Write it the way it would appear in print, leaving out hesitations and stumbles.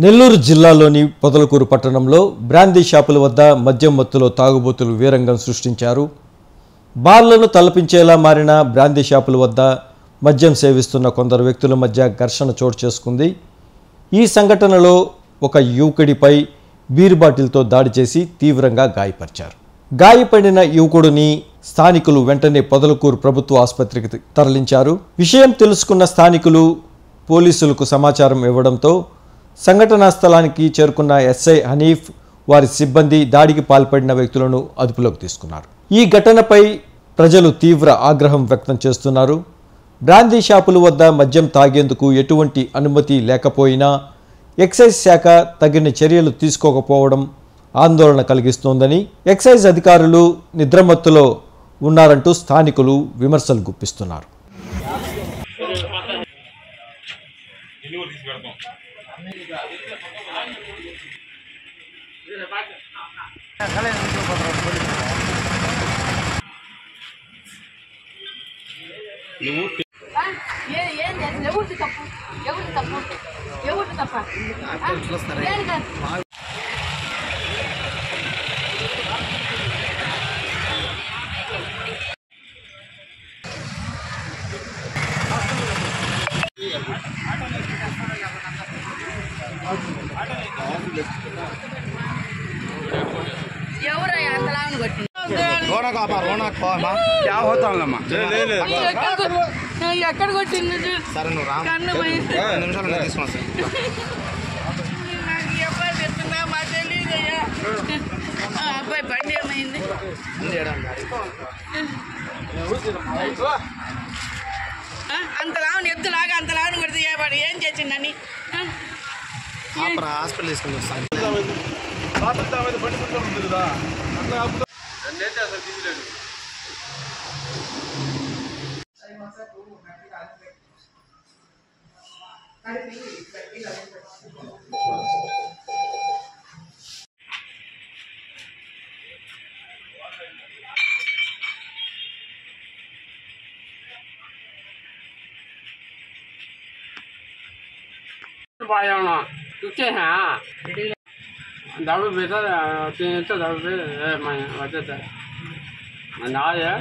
నెల్లూరు జిల్లాలోని పొదలకూరు పట్టణంలో బ్రాందీ షాపుల వద్ద మద్యం మత్తులో తాగుబోతులు వీరంగం సృష్టించారు. బార్లను తలపించేలా మారిన బ్రాందీ షాపుల వద్ద మద్యం సేవిస్తున్న కొందరు వ్యక్తుల మధ్య ఘర్షణ చోటు చేసుకుంది. ఈ సంఘటనలో ఒక యువకుడిపై బీర్ బాటిల్తో దాడి చేసి తీవ్రంగా గాయపరిచారు. గాయపడిన యువకుడిని స్థానికులు వెంటనే పొదలకూరు ప్రభుత్వ ఆసుపత్రికి తరలించారు. విషయం తెలుసుకున్న స్థానికులు పోలీసులకు సమాచారం ఇవ్వడంతో సంఘటనా స్థలానికి చేరుకున్న ఎస్ఐ హనీఫ్ వారి సిబ్బంది దాడికి పాల్పడిన వ్యక్తులను అదుపులోకి తీసుకున్నారు. ఈ ఘటనపై ప్రజలు తీవ్ర ఆగ్రహం వ్యక్తం చేస్తున్నారు. బ్రాందీ షాపుల వద్ద మద్యం తాగేందుకు ఎటువంటి అనుమతి లేకపోయినా ఎక్సైజ్ శాఖ తగిన చర్యలు తీసుకోకపోవడం ఆందోళన కలిగిస్తోందని, ఎక్సైజ్ అధికారులు నిద్రమత్తులో ఉన్నారంటూ స్థానికులు విమర్శలు గుప్పిస్తున్నారు. ఎక్కడ కొట్టింది అబ్బాయి తెస్తున్నా మా తెలియదయ్యా. అబ్బాయి బండి ఏమైంది? అంతలాగా ఎత్తులాగా అంతలాగా కొడితే వాడు ఏం చేసిందని హాస్పిటల్ తీసుకుని వస్తాను. दारू बेचा 3 दारू पे मैं वजह से मैं आ गया